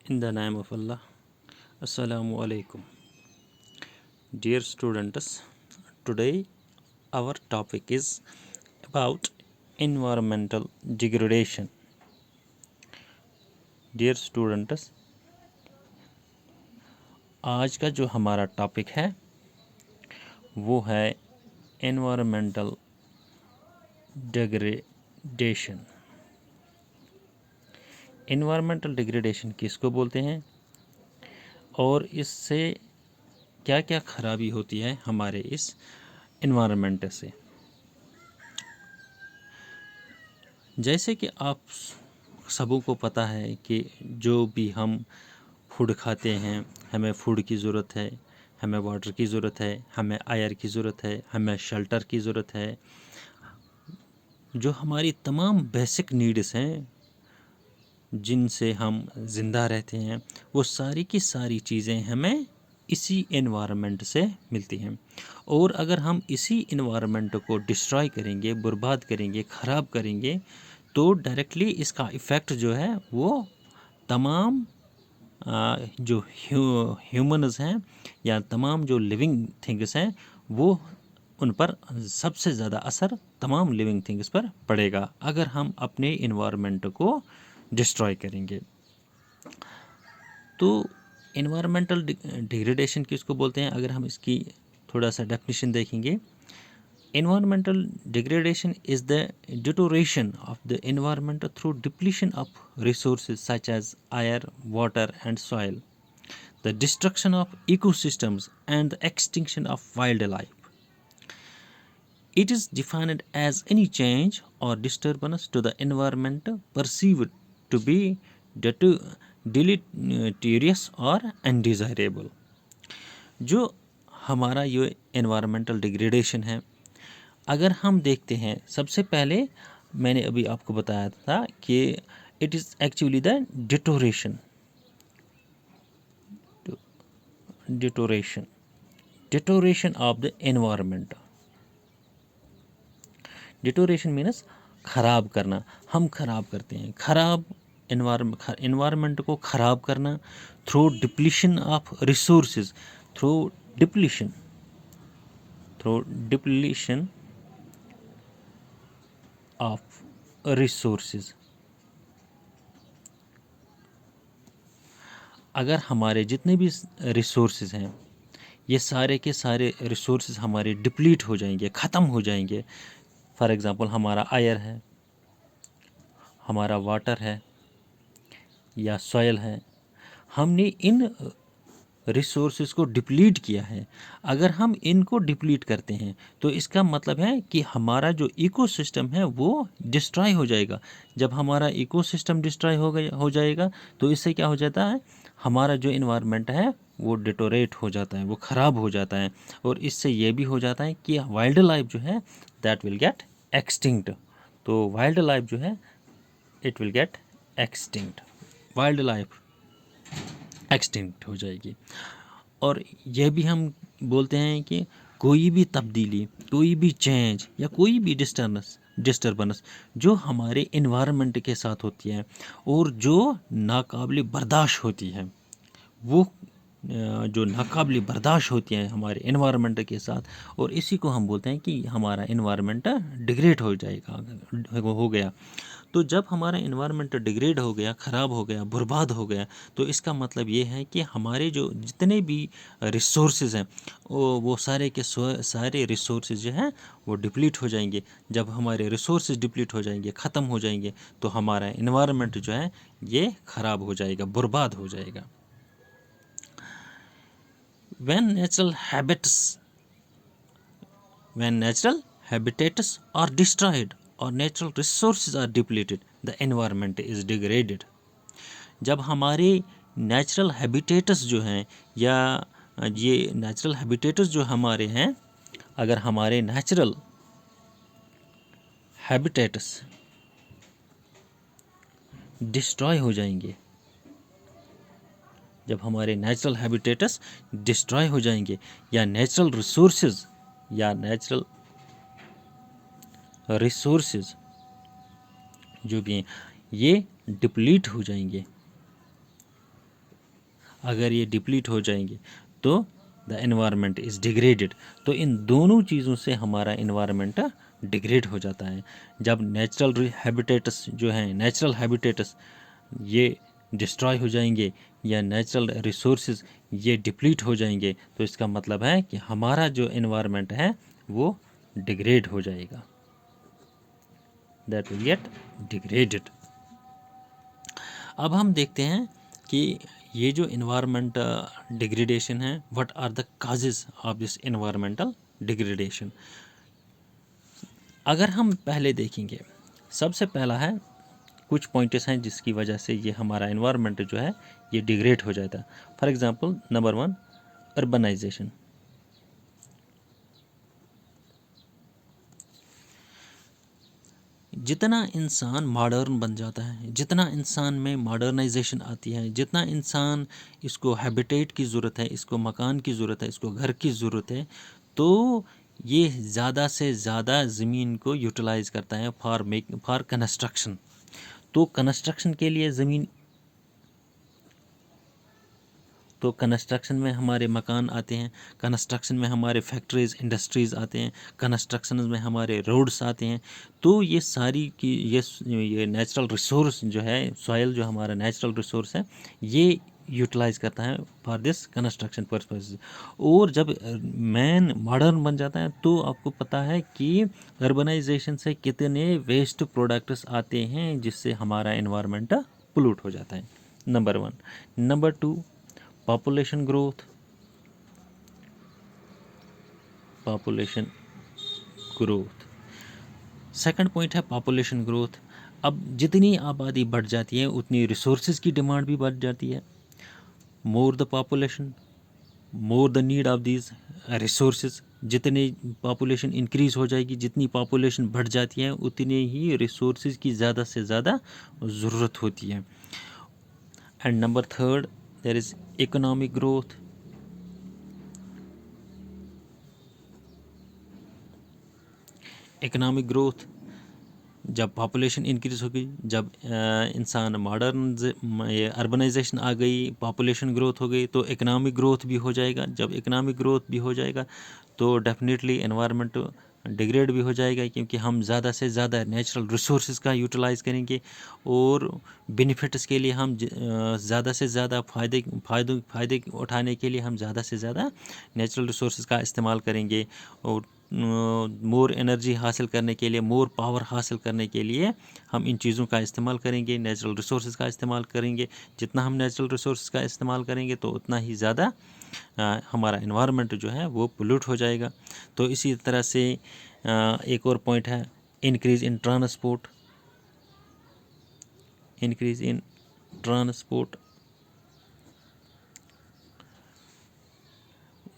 In the name of Allah. Assalamu alaikum. Dear students, today our topic is about environmental degradation. Dear students, आज का जो हमारा topic है वो है environmental degradation. Environmental degradation किसको बोलते हैं और इससे क्या क्या खराबी होती है हमारे इस इन्वायरमेंट से। जैसे कि आप सबों को पता है कि जो भी हम फूड खाते हैं, हमें फूड की ज़रूरत है, हमें वाटर की ज़रूरत है, हमें एयर की ज़रूरत है, हमें शेल्टर की ज़रूरत है। जो हमारी तमाम बेसिक नीड्स हैं जिनसे हम ज़िंदा रहते हैं, वो सारी की सारी चीज़ें हमें इसी एनवायरनमेंट से मिलती हैं। और अगर हम इसी एनवायरनमेंट को डिस्ट्रॉय करेंगे, बर्बाद करेंगे, ख़राब करेंगे, तो डायरेक्टली इसका इफ़ेक्ट जो है वो तमाम जो ह्यूमन्स हैं या तमाम जो लिविंग थिंग्स हैं वो उन पर सबसे ज़्यादा असर तमाम लिविंग थिंग्स पर पड़ेगा अगर हम अपने इन्वायरमेंट को डिस्ट्रॉय करेंगे। तो इन्वायरमेंटल डिग्रेडेशन किसको बोलते हैं, अगर हम इसकी थोड़ा सा डेफिनेशन देखेंगे। Environmental degradation is the deterioration of the environment through depletion of resources such as air, water, and soil, the destruction of ecosystems, and the extinction of wildlife. It is defined as any change or disturbance to the environment perceived to be deleterious or undesirable. जो हमारा ये environmental degradation है, अगर हम देखते हैं, सबसे पहले मैंने अभी आपको बताया था कि it is actually the deterioration of the environment. Deterioration means ख़राब करना, हम ख़राब करते हैं, ख़राब एनवायरनमेंट को ख़राब करना through depletion of resources, through depletion of resources. अगर हमारे जितने भी रिसोर्सेज हैं ये सारे के सारे रिसोर्सेज हमारे डिप्लीट हो जाएंगे, ख़त्म हो जाएंगे। फॉर एग्ज़ाम्पल हमारा एयर है, हमारा वाटर है या सॉइल है, हमने इन रिसोर्सेज को डिप्लीट किया है। अगर हम इनको डिप्लीट करते हैं तो इसका मतलब है कि हमारा जो इकोसिस्टम है वो डिस्ट्रॉय हो जाएगा। जब हमारा इकोसिस्टम डिस्ट्रॉय हो जाएगा तो इससे क्या हो जाता है, हमारा जो इन्वायरमेंट है वो डिटोरेट हो जाता है, वो ख़राब हो जाता है। और इससे ये भी हो जाता है कि वाइल्ड लाइफ जो है दैट विल गेट एक्सटिंक्ट। तो वाइल्ड लाइफ जो है it will get extinct, wild life extinct हो जाएगी। और यह भी हम बोलते हैं कि कोई भी तब्दीली, कोई भी चेंज या कोई भी डिस्टर्बेंस जो हमारे इन्वायरमेंट के साथ होती है और जो नाकाबिल बर्दाश्त होती है, वो जो नाकाबिल बर्दाश्त होती हैं हमारे इन्वायरमेंट के साथ, और इसी को हम बोलते हैं कि हमारा इन्वायरमेंट डिग्रेड हो जाएगा, हो गया। तो जब हमारा इन्वायरमेंट डिग्रेड हो गया, ख़राब हो गया, बर्बाद हो गया, तो इसका मतलब ये है कि हमारे जो जितने भी रिसोर्सेज हैं वो सारे के सारे रिसोर्सेज जो हैं वो डिप्लीट हो जाएंगे। जब हमारे रिसोर्सेज डिप्लीट हो जाएंगे, ख़त्म हो जाएंगे, तो हमारा इन्वायरमेंट जो है ये ख़राब हो जाएगा, बर्बाद हो जाएगा। When natural habitats are destroyed or natural resources are depleted, the environment is degraded. जब हमारे नेचुरल हैबिटेट्स जो हैं या ये नेचुरल हैबिटेट्स जो हमारे हैं, अगर हमारे नेचुरल हैबिटेट्स डिस्ट्रॉय हो जाएंगे, जब हमारे नेचुरल हैबिटेट्स डिस्ट्रॉय हो जाएंगे या नेचुरल रिसोर्सेज जो भी हैं ये डिप्लीट हो जाएंगे, अगर ये डिप्लीट हो जाएंगे तो द एनवायरनमेंट इज़ डिग्रेडेड। तो इन दोनों चीज़ों से हमारा एनवायरनमेंट डिग्रेड हो जाता है। जब नेचुरल हैबिटेट्स जो हैं, नेचुरल हैबिटेट्स ये डिस्ट्रॉय हो जाएंगे या नेचुरल रिसोर्सेज ये डिप्लीट हो जाएंगे, तो इसका मतलब है कि हमारा जो एनवायरनमेंट है वो डिग्रेड हो जाएगा, दैट विल गेट डिग्रेडेड। अब हम देखते हैं कि ये जो इन्वायरमेंट डिग्रेडेशन है, what are the causes of this environmental degradation. अगर हम पहले देखेंगे, सबसे पहला है कुछ पॉइंट्स हैं जिसकी वजह से ये हमारा इन्वायरमेंट जो है ये डिग्रेड हो जाता है। For example number 1, urbanisation. जितना इंसान मॉडर्न बन जाता है, जितना इंसान में मॉडर्नाइजेशन आती है, जितना इंसान इसको हैबिटेट की ज़रूरत है, इसको मकान की ज़रूरत है, इसको घर की ज़रूरत है, तो ये ज़्यादा से ज़्यादा ज़मीन को यूटिलाइज़ करता है फॉर कंस्ट्रक्शन। तो कंस्ट्रक्शन के लिए ज़मीन, तो कंस्ट्रक्शन में हमारे मकान आते हैं, कंस्ट्रक्शन में हमारे फैक्ट्रीज़ इंडस्ट्रीज़ आते हैं, कंस्ट्रक्शन में हमारे रोड्स आते हैं। तो ये सारी की ये नेचुरल रिसोर्स जो है, सॉइल जो हमारा नेचुरल रिसोर्स है, ये यूटिलाइज़ करता है फॉर दिस कंस्ट्रक्शन पर्पस। और जब मैन मॉडर्न बन जाता है तो आपको पता है कि अर्बनाइजेशन से कितने वेस्ट प्रोडक्ट्स आते हैं जिससे हमारा एनवायरनमेंट पोल्यूट हो जाता है, number 1। Number 2, population growth. Population growth second point है, पॉपुलेशन ग्रोथ। अब जितनी आबादी बढ़ जाती है उतनी रिसोर्सेज की डिमांड भी बढ़ जाती है। More the population, more the need of these resources. जितनी पॉपुलेशन इंक्रीज हो जाएगी, जितनी पॉपुलेशन बढ़ जाती है, उतने ही रिसोर्सेज की ज़्यादा से ज़्यादा ज़रूरत होती है। And number 3, there is economic growth. Economic growth, जब पॉपुलेशन इंक्रीज़ होगी, जब इंसान मॉडर्न ये अर्बनाइजेशन आ गई, पॉपुलेशन ग्रोथ हो गई, तो इकोनॉमिक ग्रोथ भी हो जाएगा। जब इकोनॉमिक ग्रोथ भी हो जाएगा तो डेफिनेटली एनवायरनमेंट डिग्रेड भी हो जाएगा, क्योंकि हम ज़्यादा से ज़्यादा नेचुरल रिसोर्सेज का यूटिलाइज़ करेंगे और बेनिफिट्स के लिए हम ज़्यादा से ज़्यादा फ़ायदे उठाने के लिए हम ज़्यादा से ज़्यादा नेचुरल रिसोर्सेज का इस्तेमाल करेंगे। और मोर एनर्जी हासिल करने के लिए, मोर पावर हासिल करने के लिए हम इन चीज़ों का इस्तेमाल करेंगे, नेचुरल रिसोर्सेज का इस्तेमाल करेंगे। जितना हम नेचुरल रिसोर्सेज का इस्तेमाल करेंगे तो उतना ही ज़्यादा हमारा एनवायरनमेंट जो है वो पोल्यूट हो जाएगा। तो इसी तरह से एक और पॉइंट है, increase in transport. Increase in transport,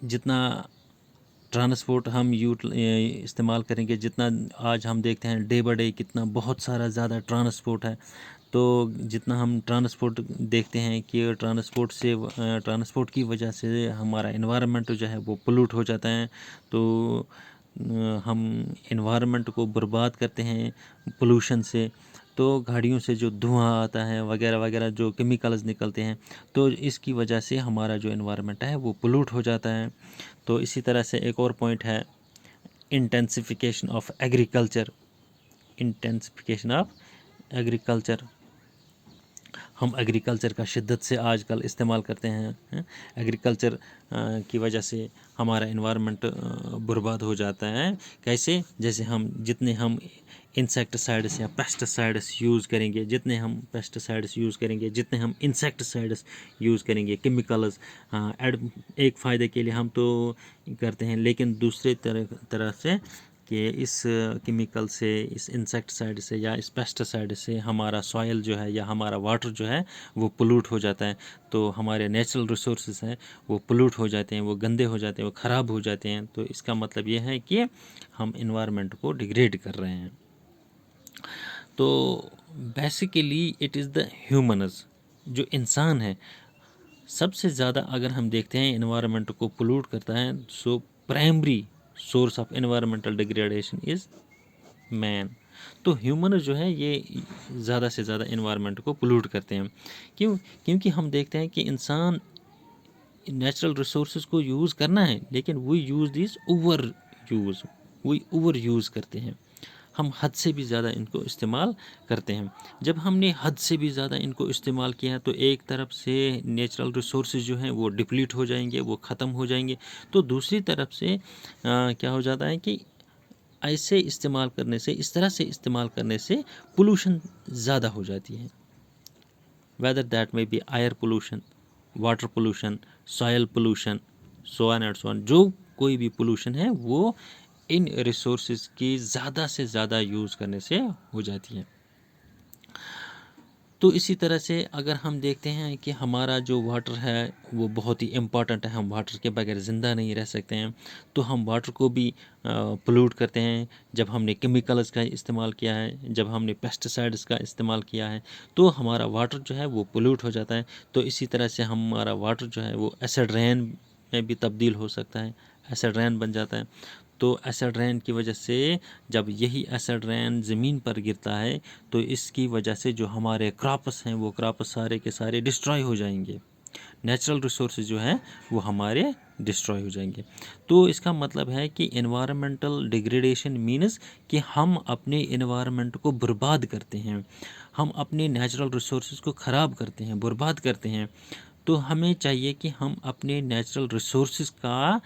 जितना ट्रांसपोर्ट हम इस्तेमाल करेंगे, जितना आज हम देखते हैं डे बाय डे कितना बहुत सारा ज़्यादा ट्रांसपोर्ट है, तो जितना हम ट्रांसपोर्ट देखते हैं कि ट्रांसपोर्ट की वजह से हमारा एनवायरनमेंट जो है वो पोल्यूट हो जाता है। तो हम एनवायरनमेंट को बर्बाद करते हैं पोल्यूशन से। तो गाड़ियों से जो धुआं आता है वगैरह वगैरह, जो केमिकल्स निकलते हैं, तो इसकी वजह से हमारा जो एनवायरनमेंट है वो पोल्यूट हो जाता है। तो इसी तरह से एक और पॉइंट है, intensification of agriculture. Intensification of agriculture, हम एग्रीकल्चर का शिद्दत से आजकल इस्तेमाल करते हैं। एग्रीकल्चर की वजह से हमारा एनवायरनमेंट बर्बाद हो जाता है। कैसे? जैसे जितने हम इंसेक्टिसाइड्स या पेस्टिसाइड्स यूज़ करेंगे, जितने हम पेस्टिसाइड्स यूज़ करेंगे, जितने हम इंसेक्टिसाइड्स यूज़ करेंगे, केमिकल्स एक फ़ायदे के लिए हम तो करते हैं, लेकिन दूसरे तरह से कि इस केमिकल से, इस इंसेक्टिसाइड से या इस पेस्टिसाइड से हमारा सॉइल जो है या हमारा वाटर जो है वो पोल्यूट हो जाता है। तो हमारे नेचुरल रिसोर्सेज हैं वो पोल्यूट हो जाते हैं, वो गंदे हो जाते हैं, वो ख़राब हो जाते हैं। तो इसका मतलब ये है कि हम इन्वायरमेंट को डिग्रेड कर रहे हैं। तो basically it is the humans, जो इंसान है सबसे ज़्यादा अगर हम देखते हैं एनवायरनमेंट को पोल्यूट करता है, so primary source of environmental degradation is man. तो ह्यूमन जो है ये ज़्यादा से ज़्यादा एनवायरनमेंट को पोल्यूट करते हैं। क्यों? क्योंकि हम देखते हैं कि इंसान नेचुरल रिसोर्सेज को यूज़ करना है, लेकिन we use this over use करते हैं, हम हद से भी ज़्यादा इनको इस्तेमाल करते हैं। जब हमने हद से भी ज़्यादा इनको इस्तेमाल किया तो एक तरफ से नेचुरल रिसोर्सेज जो हैं वो डिप्लीट हो जाएंगे, वो ख़त्म हो जाएंगे। तो दूसरी तरफ से क्या हो जाता है कि ऐसे इस्तेमाल करने से, इस तरह से इस्तेमाल करने से पोल्यूशन ज़्यादा हो जाती है। Whether that may be air pollution, water pollution, soil pollution, so on and so on. जो कोई भी पोल्यूशन है वो इन रिसोर्सेज की ज़्यादा से ज़्यादा यूज़ करने से हो जाती है। तो इसी तरह से अगर हम देखते हैं कि हमारा जो वाटर है वो बहुत ही इम्पॉर्टेंट है, हम वाटर के बगैर ज़िंदा नहीं रह सकते हैं, तो हम वाटर को भी पोल्यूट करते हैं। जब हमने केमिकल्स का इस्तेमाल किया है, जब हमने पेस्टिसाइड्स का इस्तेमाल किया है, तो हमारा वाटर जो है वो पोल्यूट हो जाता है। तो इसी तरह से हमारा वाटर जो है वो एसिड रेन में भी तब्दील हो सकता है, एसिड रेन बन जाता है। तो एसिड रेन की वजह से जब यही एसिड रेन ज़मीन पर गिरता है तो इसकी वजह से जो हमारे क्रॉप्स हैं वो क्रॉप्स सारे के सारे डिस्ट्रॉय हो जाएंगे, नेचुरल रिसोर्सेज जो हैं वो हमारे डिस्ट्रॉय हो जाएंगे। तो इसका मतलब है कि एनवायरमेंटल डिग्रेडेशन मीन्स कि हम अपने एनवायरनमेंट को बर्बाद करते हैं, हम अपने नेचुरल रिसोर्सेज को ख़राब करते हैं, बर्बाद करते हैं। तो हमें चाहिए कि हम अपने नेचुरल रिसोर्सेज का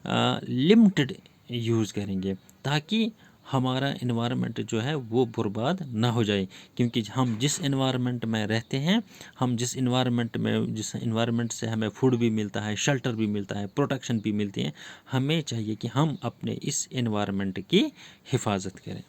लिमिटेड यूज़ करेंगे ताकि हमारा इन्वायरमेंट जो है वो बर्बाद ना हो जाए। क्योंकि हम जिस इन्वायरमेंट में रहते हैं, हम जिस इन्वायरमेंट से हमें फूड भी मिलता है, शेल्टर भी मिलता है, प्रोटेक्शन भी मिलती है, हमें चाहिए कि हम अपने इस इन्वायरमेंट की हिफाजत करें।